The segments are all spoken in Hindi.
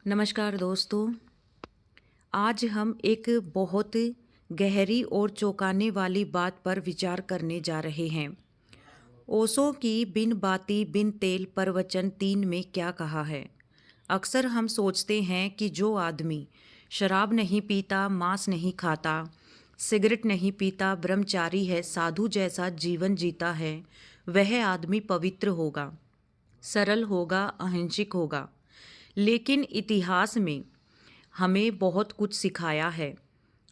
नमस्कार दोस्तों। आज हम एक बहुत गहरी और चौंकाने वाली बात पर विचार करने जा रहे हैं। ओशो की बिन बाती बिन तेल प्रवचन 3 में क्या कहा है। अक्सर हम सोचते हैं कि जो आदमी शराब नहीं पीता, मांस नहीं खाता, सिगरेट नहीं पीता, ब्रह्मचारी है, साधु जैसा जीवन जीता है, वह आदमी पवित्र होगा, सरल होगा, अहिंसक होगा। लेकिन इतिहास में हमें बहुत कुछ सिखाया है।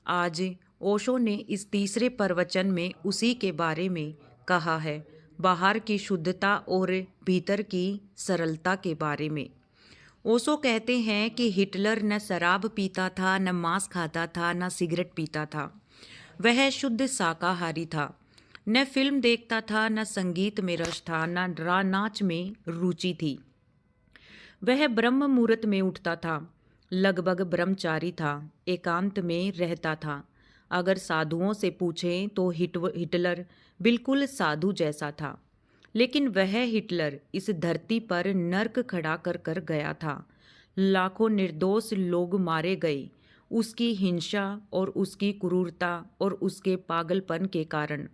आज ओशो ने इस तीसरे प्रवचन में उसी के बारे में कहा है, बाहर की शुद्धता और भीतर की सरलता के बारे में। ओशो कहते हैं कि हिटलर न शराब पीता था, न मांस खाता था, न सिगरेट पीता था। वह शुद्ध शाकाहारी था। न फिल्म देखता था, न संगीत में रस था, न नाच में रुचि थी। वह ब्रह्म मुहूर्त में उठता था, लगभग ब्रह्मचारी था, एकांत में रहता था। अगर साधुओं से पूछें तो हिटलर बिल्कुल साधु जैसा था। लेकिन वह हिटलर इस धरती पर नर्क खड़ा कर कर गया था। लाखों निर्दोष लोग मारे गए उसकी हिंसा और उसकी क्रूरता और उसके पागलपन के कारण।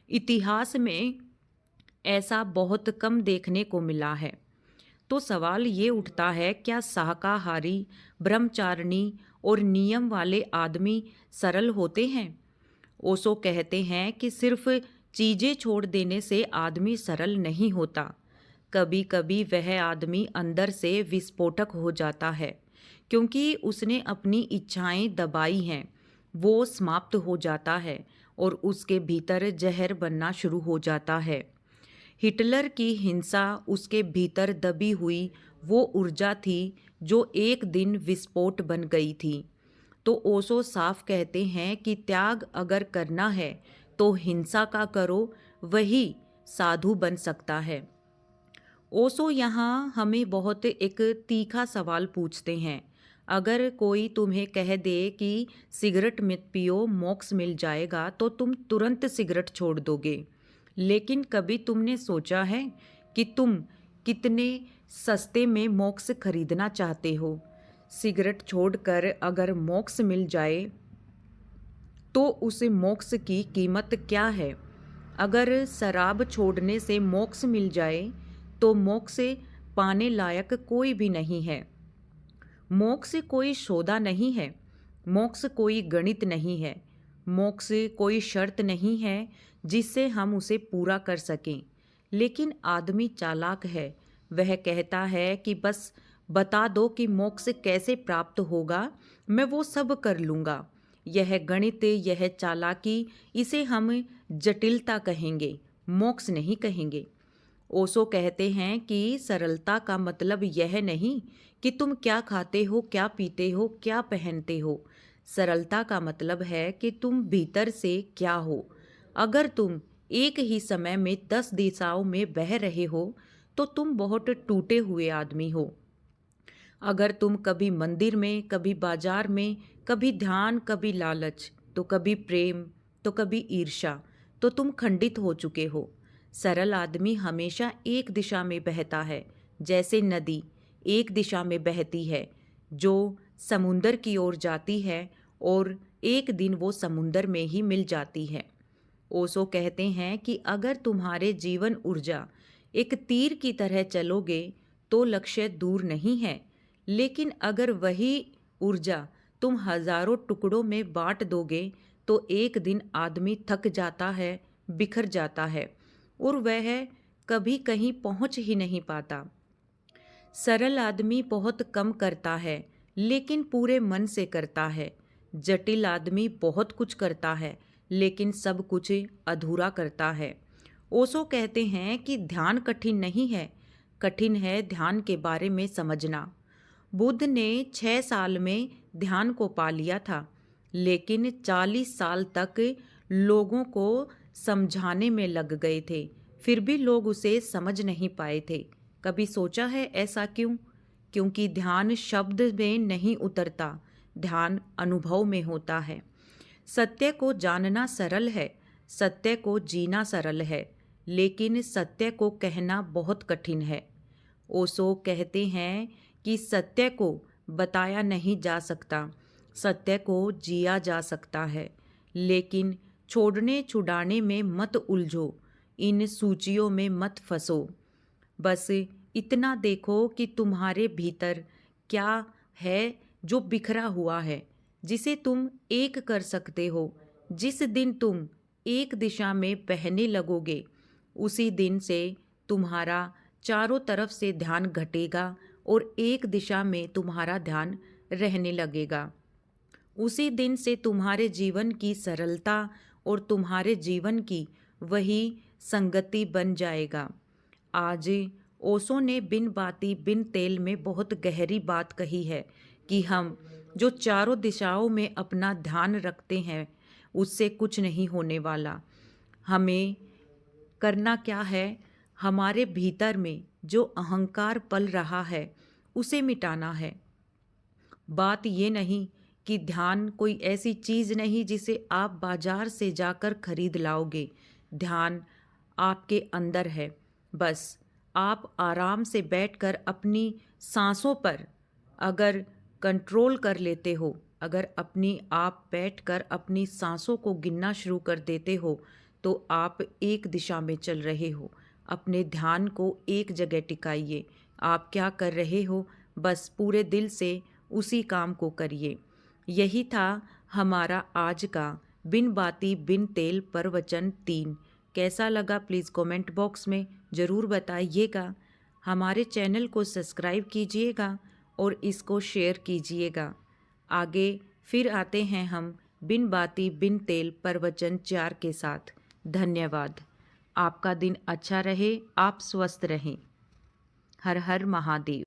इतिहास में ऐसा बहुत कम देखने को मिला है। तो सवाल ये उठता है, क्या शाकाहारी, ब्रह्मचारिणी और नियम वाले आदमी सरल होते हैं? ओशो कहते हैं कि सिर्फ चीज़ें छोड़ देने से आदमी सरल नहीं होता। कभी कभी वह आदमी अंदर से विस्फोटक हो जाता है, क्योंकि उसने अपनी इच्छाएं दबाई हैं। वो समाप्त हो जाता है और उसके भीतर जहर बनना शुरू हो जाता है। हिटलर की हिंसा उसके भीतर दबी हुई वो ऊर्जा थी जो एक दिन विस्फोट बन गई थी। तो ओशो साफ कहते हैं कि त्याग अगर करना है तो हिंसा का करो, वही साधु बन सकता है। ओशो यहाँ हमें बहुत एक तीखा सवाल पूछते हैं। अगर कोई तुम्हें कह दे कि सिगरेट मत पियो, मोक्ष मिल जाएगा, तो तुम तुरंत सिगरेट छोड़ दोगे। लेकिन कभी तुमने सोचा है कि तुम कितने सस्ते में मोक्ष खरीदना चाहते हो? सिगरेट छोड़कर अगर मोक्ष मिल जाए तो उस मोक्ष की कीमत क्या है? अगर शराब छोड़ने से मोक्ष मिल जाए तो मोक्ष पाने लायक कोई भी नहीं है। मोक्ष कोई सौदा नहीं है, मोक्ष कोई गणित नहीं है, मोक्ष कोई शर्त नहीं है जिससे हम उसे पूरा कर सकें। लेकिन आदमी चालाक है, वह कहता है कि बस बता दो कि मोक्ष कैसे प्राप्त होगा, मैं वो सब कर लूँगा। यह गणित, यह चालाकी, इसे हम जटिलता कहेंगे, मोक्ष नहीं कहेंगे। ओशो कहते हैं कि सरलता का मतलब यह नहीं कि तुम क्या खाते हो, क्या पीते हो, क्या पहनते हो। सरलता का मतलब है कि तुम भीतर से क्या हो। अगर तुम एक ही समय में 10 दिशाओं में बह रहे हो तो तुम बहुत टूटे हुए आदमी हो। अगर तुम कभी मंदिर में, कभी बाजार में, कभी ध्यान, कभी लालच, तो कभी प्रेम, तो कभी ईर्ष्या, तो तुम खंडित हो चुके हो। सरल आदमी हमेशा एक दिशा में बहता है, जैसे नदी एक दिशा में बहती है जो समुंदर की ओर जाती है, और एक दिन वो समुंदर में ही मिल जाती है। ओशो कहते हैं कि अगर तुम्हारे जीवन ऊर्जा एक तीर की तरह चलोगे तो लक्ष्य दूर नहीं है। लेकिन अगर वही ऊर्जा तुम हजारों टुकड़ों में बांट दोगे तो एक दिन आदमी थक जाता है, बिखर जाता है और वह कभी कहीं पहुंच ही नहीं पाता। सरल आदमी बहुत कम करता है, लेकिन पूरे मन से करता है। जटिल आदमी बहुत कुछ करता है, लेकिन सब कुछ अधूरा करता है। ओशो कहते हैं कि ध्यान कठिन नहीं है, कठिन है ध्यान के बारे में समझना। बुद्ध ने 6 साल में ध्यान को पा लिया था, लेकिन 40 साल तक लोगों को समझाने में लग गए थे, फिर भी लोग उसे समझ नहीं पाए थे। कभी सोचा है ऐसा क्यों? क्योंकि ध्यान शब्द में नहीं उतरता, ध्यान अनुभव में होता है। सत्य को जानना सरल है, सत्य को जीना सरल है, लेकिन सत्य को कहना बहुत कठिन है। ओशो कहते हैं कि सत्य को बताया नहीं जा सकता, सत्य को जिया जा सकता है। लेकिन छोड़ने छुड़ाने में मत उलझो, इन सूचियों में मत फंसो। बस इतना देखो कि तुम्हारे भीतर क्या है जो बिखरा हुआ है, जिसे तुम एक कर सकते हो। जिस दिन तुम एक दिशा में बहने लगोगे, उसी दिन से तुम्हारा चारों तरफ से ध्यान घटेगा और एक दिशा में तुम्हारा ध्यान रहने लगेगा। उसी दिन से तुम्हारे जीवन की सरलता और तुम्हारे जीवन की वही संगति बन जाएगा। आज ओशो ने बिन बाती बिन तेल में बहुत गहरी बात कही है कि हम जो चारों दिशाओं में अपना ध्यान रखते हैं, उससे कुछ नहीं होने वाला। हमें करना क्या है, हमारे भीतर में जो अहंकार पल रहा है उसे मिटाना है। बात ये नहीं कि ध्यान कोई ऐसी चीज़ नहीं जिसे आप बाजार से जाकर खरीद लाओगे। ध्यान आपके अंदर है। बस आप आराम से बैठकर अपनी सांसों पर अगर कंट्रोल कर लेते हो, अगर अपनी आप बैठकर अपनी सांसों को गिनना शुरू कर देते हो, तो आप एक दिशा में चल रहे हो। अपने ध्यान को एक जगह टिकाइए। आप क्या कर रहे हो, बस पूरे दिल से उसी काम को करिए। यही था हमारा आज का बिन बाती बिन तेल प्रवचन 3। कैसा लगा प्लीज़ कमेंट बॉक्स में ज़रूर बताइएगा। हमारे चैनल को सब्सक्राइब कीजिएगा और इसको शेयर कीजिएगा। आगे फिर आते हैं हम बिन बाती बिन तेल प्रवचन 4 के साथ। धन्यवाद। आपका दिन अच्छा रहे, आप स्वस्थ रहें। हर हर महादेव।